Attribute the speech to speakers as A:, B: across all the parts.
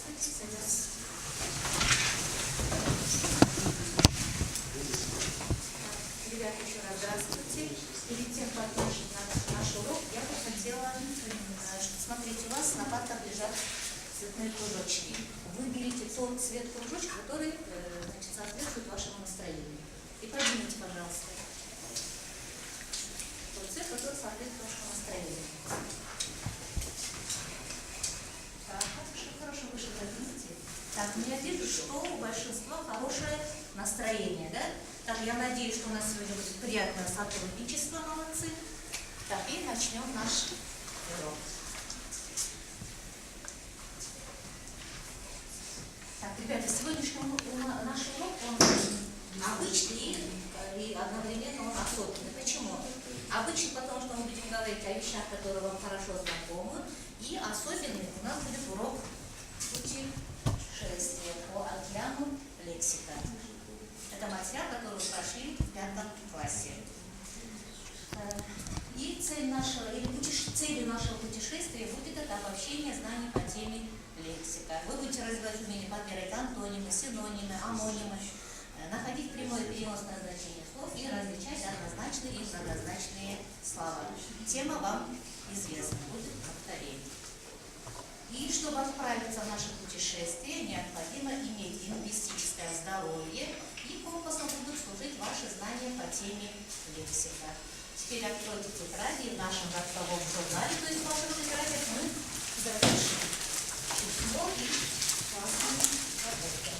A: Здравствуйте, садитесь. Ребята, еще раз здравствуйте. Перед тем, как начать наш урок, я бы хотела, смотрите, у вас на партах лежат цветные кружочки. Выберите тот цвет кружочка, который соответствует вашему настроению. И поднимите, пожалуйста, тот цвет, который соответствует вашему настроению. Так, хорошо, выше поднимите. Так, я вижу, что у большинства хорошее настроение, да? Так, я надеюсь, что у нас сегодня будет приятное сотрудничество, молодцы. Так, и начнем наш урок. Так, ребята, сегодняшний наш урок, он обычный и одновременно он особенный. Почему? Обычный, потому что мы будем говорить о вещах, которые вам хорошо знакомы, и особенный у нас будет урок путешествия по океану лексика. Это материал, который вы прошли в 5 классе. И целью нашего путешествия будет это обобщение знаний по теме лексика. Вы будете развивать умение подбирать антонимы, синонимы, амонимы, находить прямое и переносное значение слов и различать однозначные и многозначные слова. Тема вам известна, будет повторение. И чтобы отправиться в наше путешествие, необходимо иметь лингвистическое здоровье, и компасом будут служить ваши знания по теме лексика. Теперь откройте тетради, в нашем родовом журнале, то есть в ваших тетрадях, мы запишем письмо и классную работу.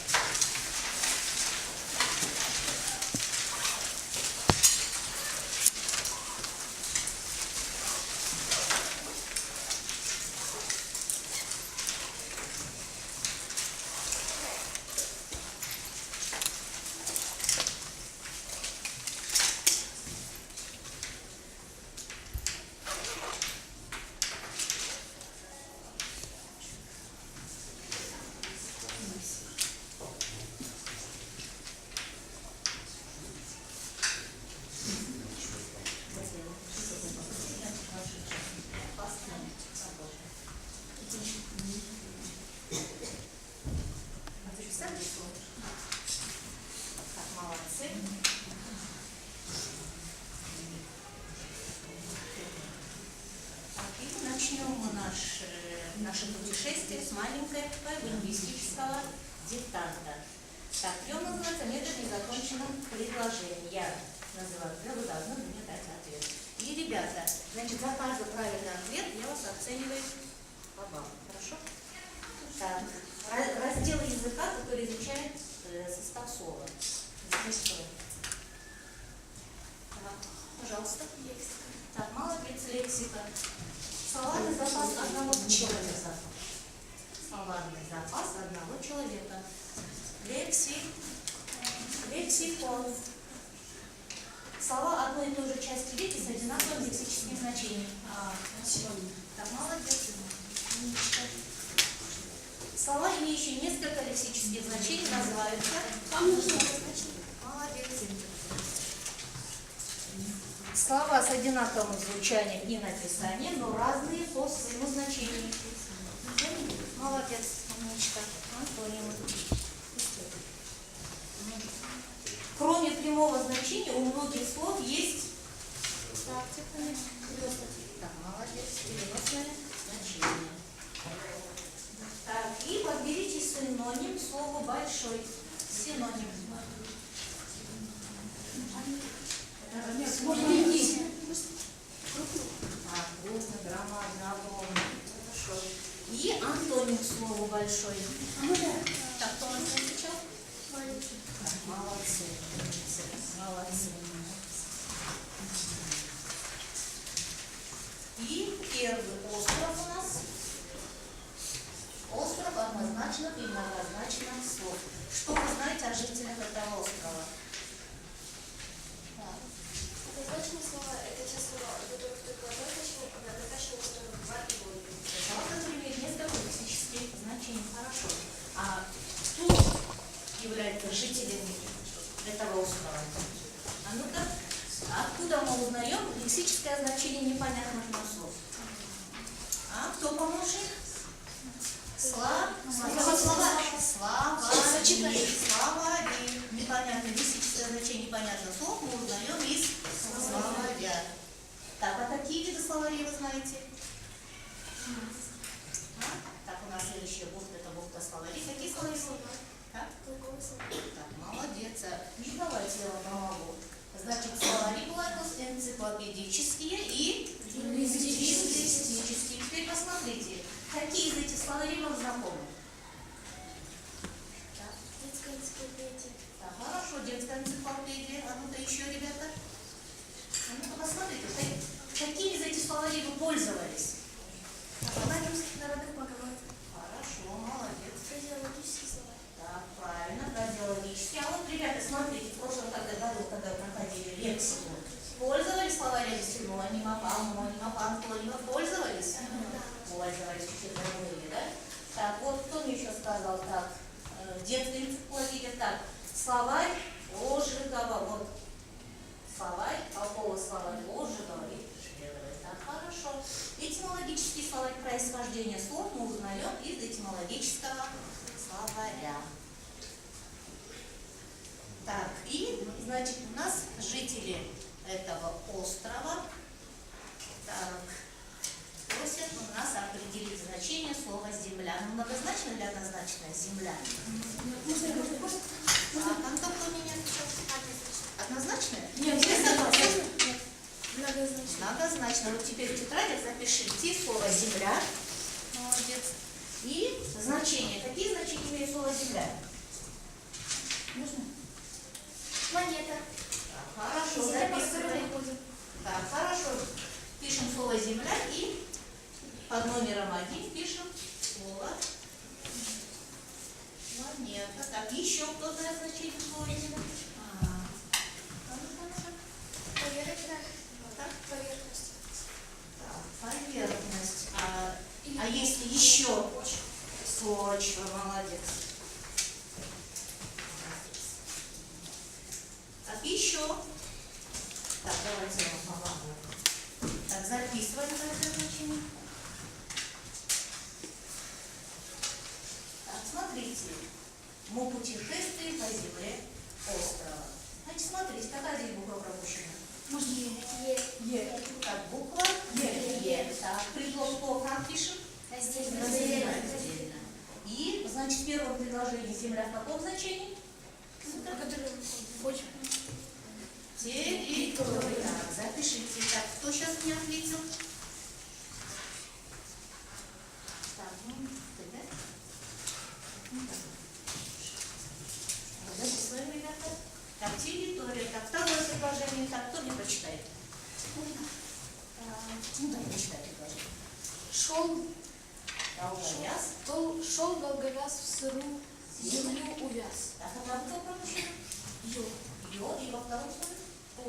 A: Наше путешествие с маленького лингвистического диктанта. Так, и он называется метод незаконченного предложения. Я называю, вы должны мне дать ответ. И, ребята, значит, за каждый правильный ответ я вас оцениваю по баллу. Хорошо? Так, раздел языка, который изучает состав слова. Так, пожалуйста. Лексика. Так, молодец, лексика. Словарный запас одного человека. Словарный запас одного человека. Лексикон. Слова одной и той же части речи с одинаковым лексическим значением. Так, молодец. Слова, имеющие несколько лексических значений, называются. Молодец. Слова с одинаковым звучанием и написанием, но разные по своему значению. Молодец, умничка. Антонимы. Кроме прямого значения у многих слов есть молодец, переносное значение. Так, и подберите синоним слову большой. Синоним. Крупно, громадно, огромно. Хорошо. И антоним слову большой. Так, кто у нас отвечал? Молодцы. Молодцы. И первый остров у нас. Остров однозначных и многозначных слов. Что вы знаете о жителях этого острова?
B: Однозначные слова – это те слова, у которых только одно значение, а многозначные, у которых два и более.
A: Слова, которые имеют несколько лексических значений. Хорошо. А кто является жителями этого острова? А ну-ка, откуда мы узнаем лексическое значение непонятных нам слов? А кто помощник? Слова. Словари. Непонятно, лексическое значение непонятных слов мы узнаем из словаря. Так, а какие виды словарей вы знаете? Так, у нас следующая бухта, это бухта словарей. Какие словари? Так, молодец. Ну, давайте я вам помогу. Значит, словари бывают энциклопедические и лингвистические. Теперь посмотрите, какие из этих словарей вам знакомы?
B: Детская энциклопедия.
A: Так, хорошо, детская энциклопедия. А ну-ка еще, ребята. А ну-ка посмотрите, какими из этих словарей вы пользовались?
B: Русских народных поговорок.
A: Хорошо, молодец.
B: Фразеологический словарь.
A: Так, правильно, фразеологический. А вот, ребята, смотрите, в прошлом году, когда проходили лексику, пользовались словарями синонимов, амонимов, антонимов? Пользовались? Пользовались, чуть-чуть забыли, да? Так, вот кто мне еще сказал, так, детская энциклопедия, так, словарь Ожегова, вот, словарь, толковый словарь Ожегова и Шведовой. Так, хорошо. Этимологический словарь происхождения слов мы узнаем из этимологического словаря. Так, и, значит, у нас жители этого острова, так, просят у нас определить значение слова «земля». Ну, многозначно или однозначно «земля»? А там кто меня отвечал? Однозначно?
B: Нет,
A: Все согласны?
B: нет. Многозначно.
A: Многозначно. Вот теперь в тетрадях запишите слово «земля». Молодец. И значения. Какие значения имеет слово «земля»? Можно?
B: Монета.
A: Так, хорошо,
B: Земля, по которой
A: записываем.
B: мы ходим.
A: Так, хорошо. Пишем слово «земля» и под номером 1 пишем слово «монета». Так, еще кто знает значение слова «земля»?
B: Поверхность.
A: Так, поверхность. А если еще почва, молодец. Так, еще. Так, давайте я вам помогу. Так, записываем это значение. Так, смотрите. Мы путешествуем по земле острова. Значит, смотрите, какая здесь буква пропущена?
B: Е.
A: Так, буква Е. Так, предлог по как пишем?
B: Раздельно.
A: Раздельно. И, значит, в первом предложении земля в каком значении?
B: По которой мы ходим.
A: Территория. Так, запишите. Так, кто сейчас мне ответил? Так, ну, ты, да? Записываем, ребята. Так, территория. Так, второе предложение. Так, кто мне прочитает? Ну, да, прочитай предложение.
B: Шел долговяз в сырую землю увяз.
A: Так, а там кто пропущен?
B: Ё.
A: Ё, и во втором слове?
B: О.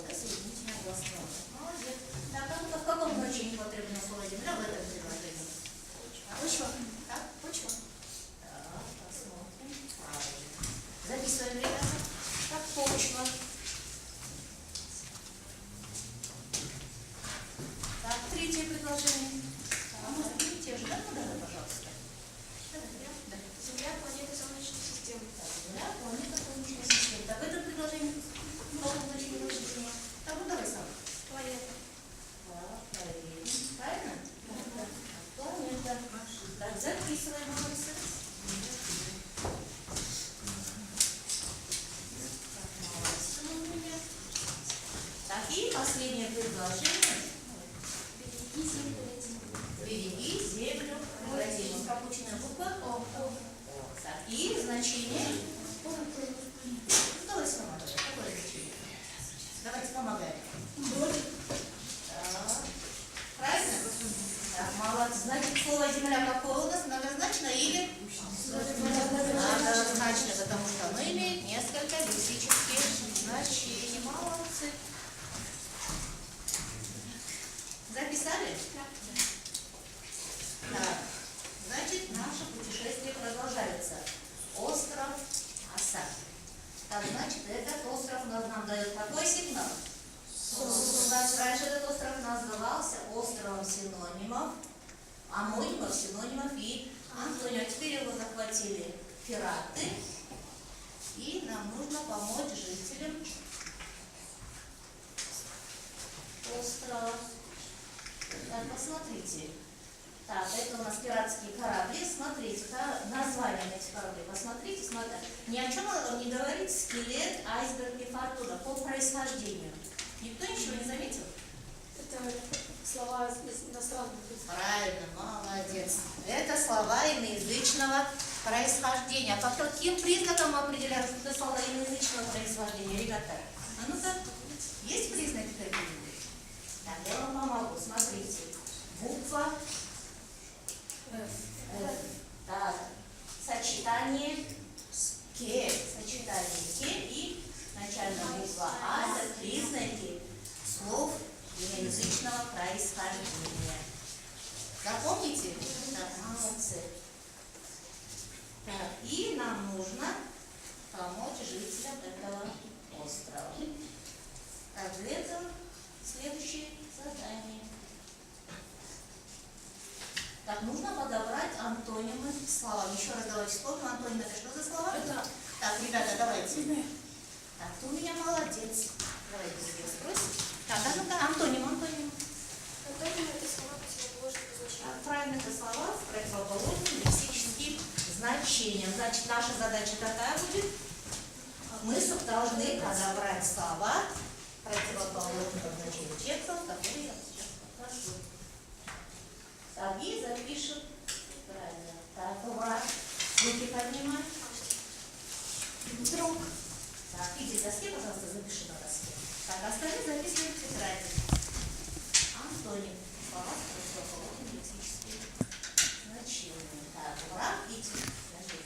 A: Да, соединительное гласное. Молодец. Так, а ну-ка, в каком значении потребно слово «земля» в этом предложении?
B: Почва.
A: Так?
B: Почва.
A: Так, посмотрим. Правильно. Записываем, ребята. Так, почва. Так, третье предложение. Так, третье же, да? Ну, давай, пожалуйста. Да.
B: Земля, планета Солнечной системы.
A: Так, Земля, планета Солнечной системы. Так, в этом предложении в каком значении вышли? Так, ну давай сам.
B: Планета.
A: Так, проверим. Правильно? Да. Планета. Так, записываем, молодцы. Так, молодцы у меня. Так, и последнее предложение.
B: Береги землю родимую.
A: Береги землю родимую. Пропущенная буква О. Так, и значение. Давай сама. Какое значение? Давайте помогаем. Так. Правильно? Так, молодцы. Значит, слово «земля» какое у нас? Многозначно или? Многозначно, потому что оно имеет несколько лексических значений. Молодцы. Записали? Так, значит, наше путешествие продолжается. Остров Оса. Так, значит, этот остров нам дает какой сигнал? Значит, раньше этот остров назывался островом синонимов, амонимов, синонимов и Антонио, теперь его захватили пираты. И нам нужно помочь жителям острова. Так, посмотрите. Так, это у нас пиратские корабли. Смотрите, название на этих кораблей. Посмотрите, ни о чем не говорит скелет, айсберг и фортуна по происхождению. Никто ничего не заметил?
B: Это слова из иностранных языков.
A: Правильно, молодец. Это слова иноязычного происхождения. А по каким признакам мы определяем, что это слова иноязычного происхождения, ребята? А ну-ка, есть признаки какие-нибудь? Так, я вам помогу. Смотрите. Буква так, сочетание ке. Сочетание ке и начальная буква А. Это признаки слов иноязычного происхождения. Запомните? Так, молодцы. Так, и нам нужно помочь жителям этого острова. Так, для этого следующее задание. Так, нужно подобрать антонимы к словам. Еще раз давайте вспомним. Антоним это что за слова? Так, ребята, давайте. Так, ты у меня молодец. Давайте здесь спросим. Так, а ну-ка, антоним.
B: Антоним это слова противоположных значений.
A: Правильно, это слова с противоположным лексическим значением. Значит, наша задача какая будет? Мы должны подобрать слова противоположного значения текстов, которые я сейчас покажу. Так, и запишем. Правильно. Так, враг. Руки поднимаем.
B: Друг.
A: Так, иди к доске, пожалуйста, запиши на доске. Так, остальные записываем в тетради. Антоним. Слова с противоположным лексическим значением. Так, враг, иди. Держи.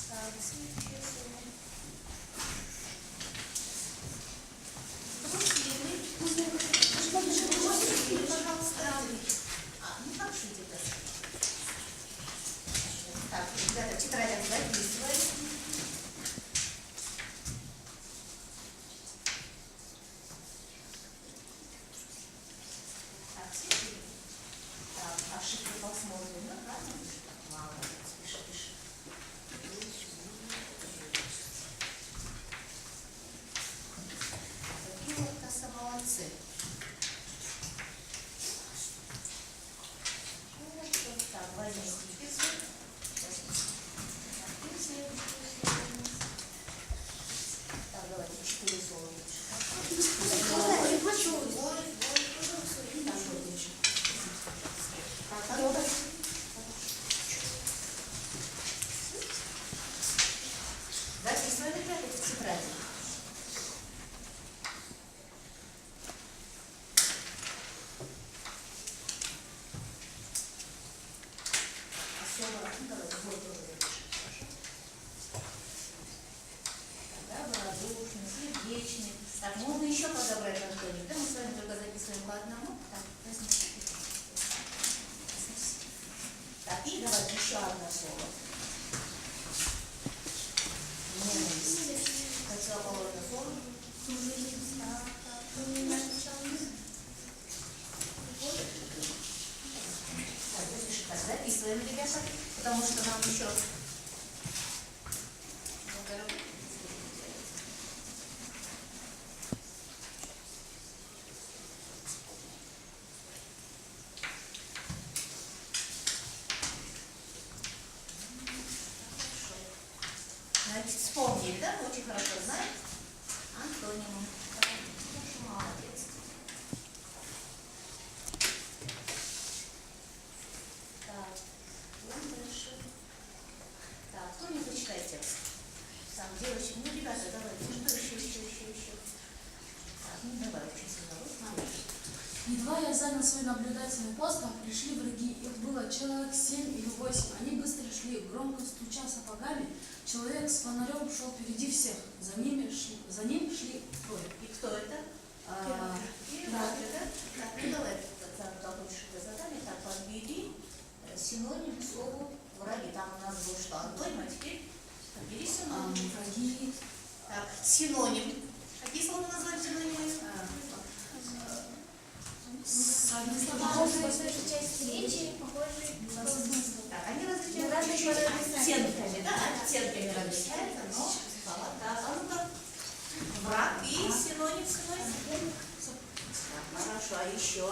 A: Так, следующее слово. Пожалуйста. Ну как шить это? Так, ребята, в тетрадях записываем. Так, все пишем. Так, ошибки посмотрим. Ну, правильно пишет? Молодец, пиши, пиши. Такие вот молодцы. Так, возьми спицу. Так, давайте 4 слова.
B: Я хочу.
A: Записывай, ребята, в тетради. Добродушный, сердечный. Так, можно еще подобрать антоним. Да, мы с вами только записываем по одному. Так, возьми. Так, и давайте еще одно слово. Ненависть. Противоположное слово. Так, запиши. Так, записываем, ребята, потому что нам еще... Значит, вспомнили, да? Очень хорошо знаем. Антонимы. Хорошо, молодец. Так, идем дальше. Так, кто не прочитает текст? Сам девочек. Ну, ребята, давайте. Что еще? Так, ну давай, очень сильно. Вот, смотри.
C: Едва я занял свой наблюдательный пост, как пришли враги. Их было человек 7 или 8. Они быстро шли, громко стуча сапогами. Человек с фонарем шел впереди всех. За ним шли трое.
A: И кто это?
C: Пираты.
A: Да? Так, ну давай, закончишь это задание. Так, подбери синоним к слову враги. враги. Там у нас был что? Антоним, а теперь бери синоним.
C: Враги.
A: Так, синоним. Какие слова мы назвали синонимами?
B: Похожие части речи, похожие
A: Так, они различаются чуть-чуть оттенками, да, оттенками различаются, но слова, да. А ну-ка, враг и синоним. Так, хорошо, а еще?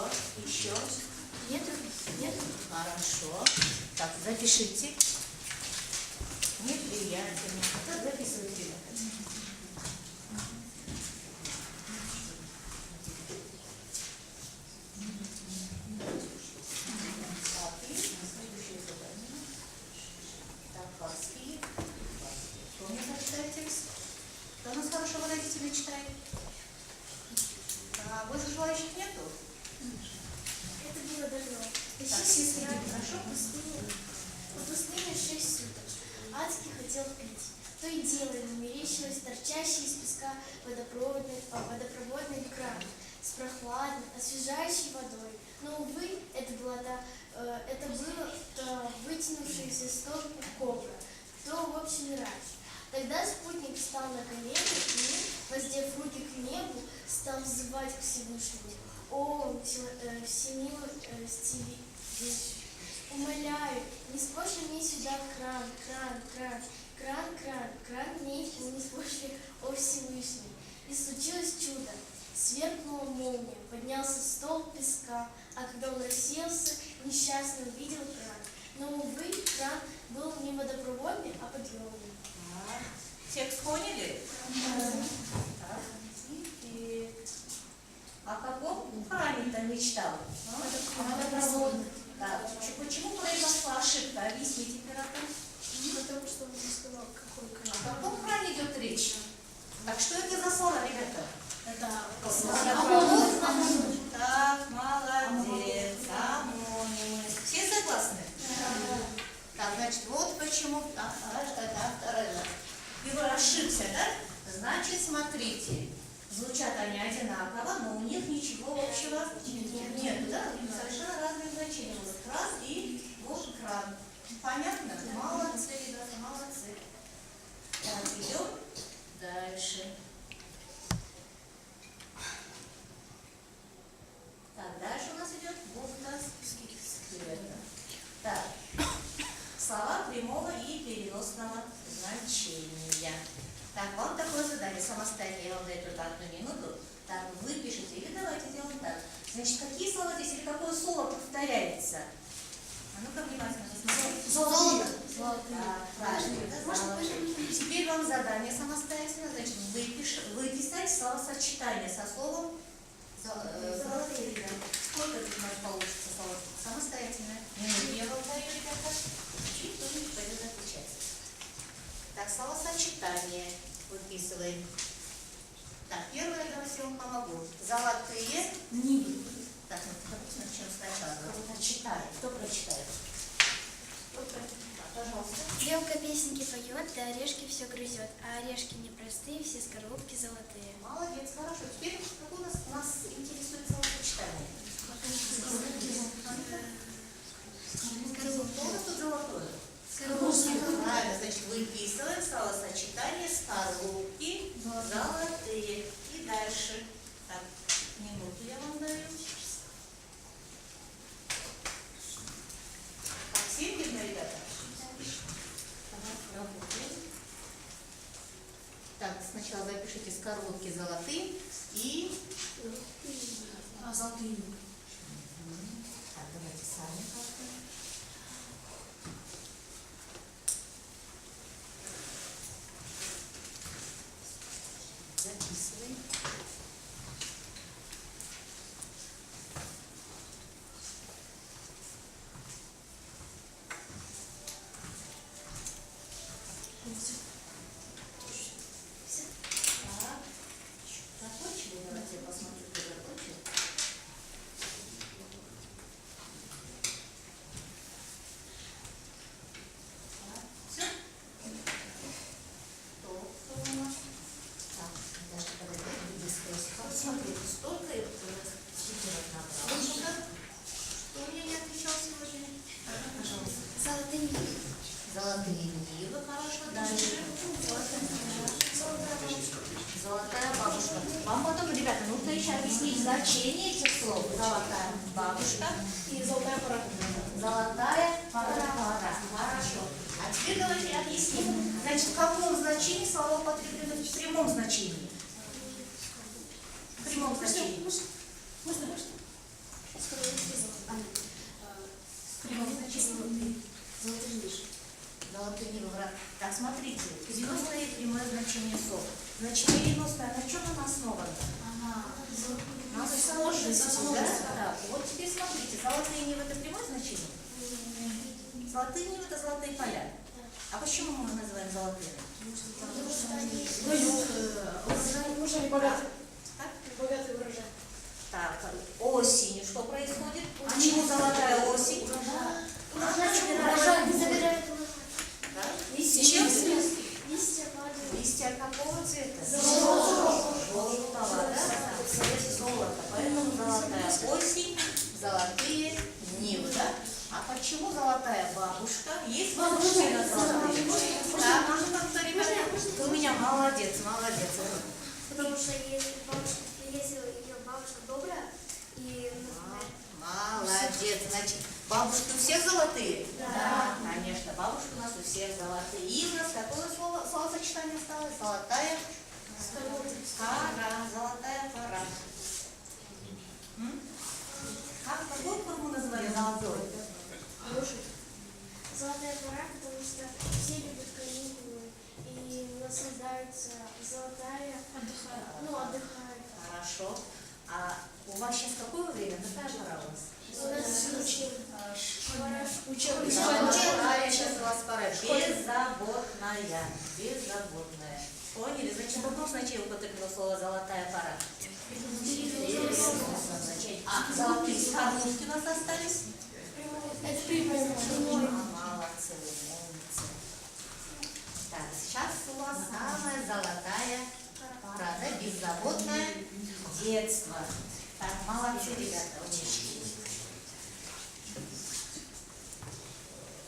B: Нет.
A: Хорошо. Так, запишите. Неприятельно. Так, записывайте, ребята. Так, и следующее задание. Так, Фарский. Кто мне прочитает текст? Кто у нас хорошо выразительно читает? А, больше желающих нету?
B: Это было давно.
A: Так, все следим, хорошо?
B: По пустыне 6 суток. Адский хотел пить. То и дело ему мерещилось торчащий из песка водопроводный кран с прохладной, освежающей водой. Но, увы, это было вытянувшийся столб кобра. То, в общем, не раньше. Тогда спутник встал на колени и, воздев руки к небу, стал взывать к Всевышнему. О, всемилостивый, умоляю, не спошли мне сюда кран, мне не спошли, о Всевышний. И случилось чудо. Сверкнула молния, поднялся столб песка, а когда он рассеялся, несчастный увидел кран. Но, увы, кран был не водопроводный, а подъемный.
A: Так, текст поняли? Так, и о каком кране-то мечтал?
B: Водопроводный.
A: Так, почему произошла ошибка? Объясните, пирата.
B: Потому что он не сказал, какой кран.
A: О каком кране идет речь? Так, что это за слова, ребята?
C: Это
A: Так, молодец, амонимы. Все согласны? Так, значит, вот почему. Первый ошибся, да? Значит, смотрите. Звучат они одинаково, но у них ничего общего нет, да? У них совершенно разные значения. Вот кран и вот кран. Понятно? Молодцы, ребята, молодцы. Так, идем дальше. Так, дальше у нас идет бухта скелета. Так, слова прямого и переносного значения. Так, вам такое задание самостоятельно, я вам даю только 1 минуту. Так, вы пишете, или давайте сделаем так. Значит, какие слова здесь или какое слово повторяется? А ну-ка внимательно посмотрите.
C: Золото.
A: Так, правильно. Теперь вам задание самостоятельно. Значит, выписать словосочетание со словом золотые. Сколько тут у нас получится слов? Самостоятельно. Минуту я вам даю, ребята. Чуть кто-нибудь пойдет отвечать. Так, словосочетание выписываем. Так, первое, давайте я вам помогу. Золотые.
C: Нивы.
A: Так, ну допустим, начнем сначала. Кто прочитает? Кто прочитает? Пожалуйста.
B: Белка песенки поет, да орешки все грызет, а орешки непростые, все скорлупки золотые.
A: Молодец, хорошо. Теперь какое нас интересует словосочетание? Что у нас тут золотое? Правильно, значит, выписываем словосочетание скорлупки золотые. И дальше. Так, минуту я вам даю. Так, всем видно, ребята? Работаем. Так, сначала запишите скорлупки золотые и...
C: Золотые.
A: Так, давайте сами как-то. Записываем. Так, закончили? Давайте я посмотрю, кто закончил. Все? Кто у нас? Так, даже подойдем, люди скрылись. Посмотрите, столько стикеров набрал. Что у меня не отвечал сегодня? Пожалуйста.
B: Золотые нити.
A: следующее объяснить значение этих слов. Золотая бабушка
B: И золотая пора.
A: золотая пора. Хорошо. А теперь давайте объясним. Значит, в каком значении слова употреблены в прямом значении? В прямом значении. В прямом значении. Золотые нивы. Так, смотрите. Переносное и прямое значение слов. Значит, переносное, на чем оно основано? На схожести, да? Так, вот теперь смотрите. Золотые нивы – это прямое значение? Золотые нивы – это золотые поля. А почему мы их называем золотыми?
B: Потому что они
C: Уже не богатый.
A: Так?
B: богатый урожай.
A: Так, осенью что происходит? Почему золотая осень?
B: Урожай забирают
A: Да? Чем?
B: листья падают.
A: Листья какого цвета?
B: Желтого.
A: Да? Цвет золота. Поэтому золотая осень, золотые нивы, да? А почему золотая бабушка? Есть мужчина золотые? Да, можно как-то, ребята? Ты у меня молодец.
B: Потому что если ее бабушка добрая, и
A: Молодец. Значит, бабушки у всех золотые?
B: Да.
A: Конечно, бабушки у нас у всех золотые. И у нас какое словосочетание осталось? Золотая пора. Золотая пора. Какую форму называли золотой?
B: золотая пора, потому что все любят каникулы и наслаждаются. Золотая отдыхают.
A: Хорошо. А у вас сейчас какое время? Какая пора у вас?
B: У нас
A: Учебная. Сейчас у вас пора. Беззаботная. Поняли? Значит, в каком значении употреблено слово «золотая пора»? А золотые скорлупки у нас остались?
B: Это прямое.
A: Молодцы, умницы. Так, сейчас у вас самая золотая пора, да? Беззаботное детство. Так, молодцы, ребята, умнички.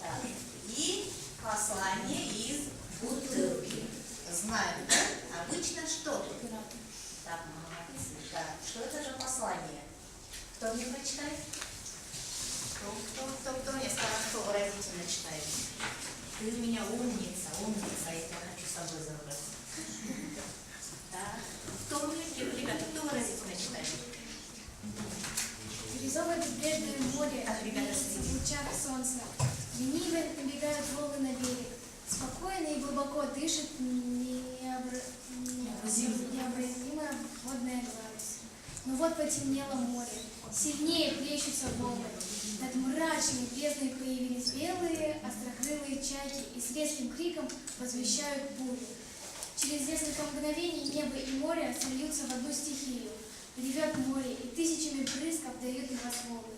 A: Так, и послание из бутылки. Знаем, да? Обычно что? Так, молодцы. Так, что это за послание? Кто мне прочитает? Кто мне хорошо выразительно читает? Ты у меня умница, я тебя хочу с собой забрать. Так, кто мне, ребята, кто выразительно читает?
D: Бирюзовое прибрежное море
A: Так, ребята,
D: греется в лучах солнца. Лениво набегают волны на берег. Спокойно и глубоко дышит необразимая водная гладь. Но вот потемнело море. Сильнее плещутся волны. Над мрачной бездной появились белые, острокрылые чайки и с резким криком возвещают бурю. Через несколько мгновений небо и море сольются в одну стихию. Ревет море и тысячами брызг обдает небосводы.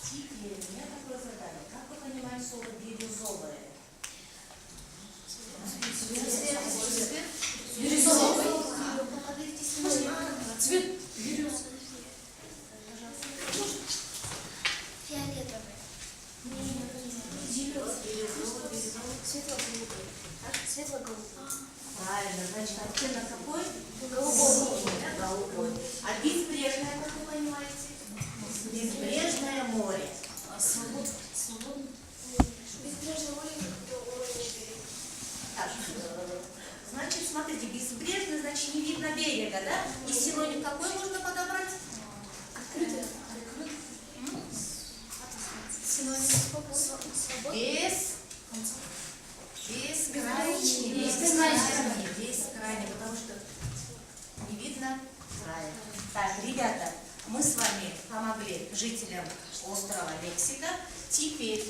A: Теперь у меня такое задание. Как вы понимаете слово «бирюзовое»?
C: Бирюзовый. Цвет бирюзы.
B: Фиолетовый. Светло-голубой. Светло-голубой.
A: Правильно, значит, оттенок какой?
B: Голубой.
A: Да, голубой. А безбрежное, как вы понимаете? Безбрежное море.
C: Свободный.
B: Безбрежное море, как уровень берега.
A: Так, значит, смотрите, безбрежное, значит, не видно берега, да? И синоним какой можно подобрать?
B: Открытое.
A: Синоним
B: Свободное.
A: Бескрайний, потому что не видно края. Так, ребята, мы с вами помогли жителям острова Лексика. Теперь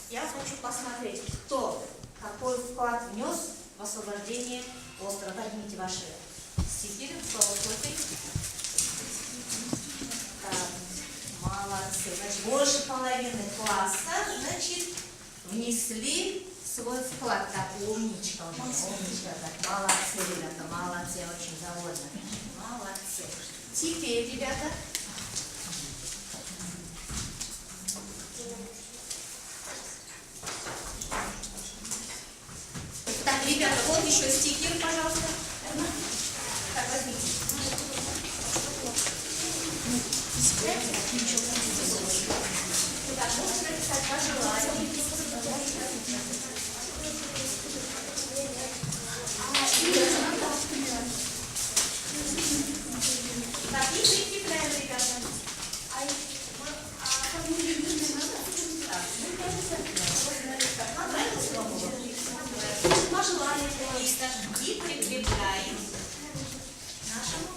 A: я хочу посмотреть, кто какой вклад внес в освобождение острова. Поднимите ваши стикеры, словословие. Так, молодцы. Значит, больше половины класса, значит, внесли свой вклад. Так, умничка у меня, умничка. Так, молодцы, ребята, молодцы, я очень довольна. Молодцы. Теперь, ребята, так, ребята, вот еще стикер, пожалуйста. Так, возьмите. Так, можно написать пожелание. Так, и прикрепляем, ребята. Понравилось вам урок? Пожелания какие-то и прикрепляем нашему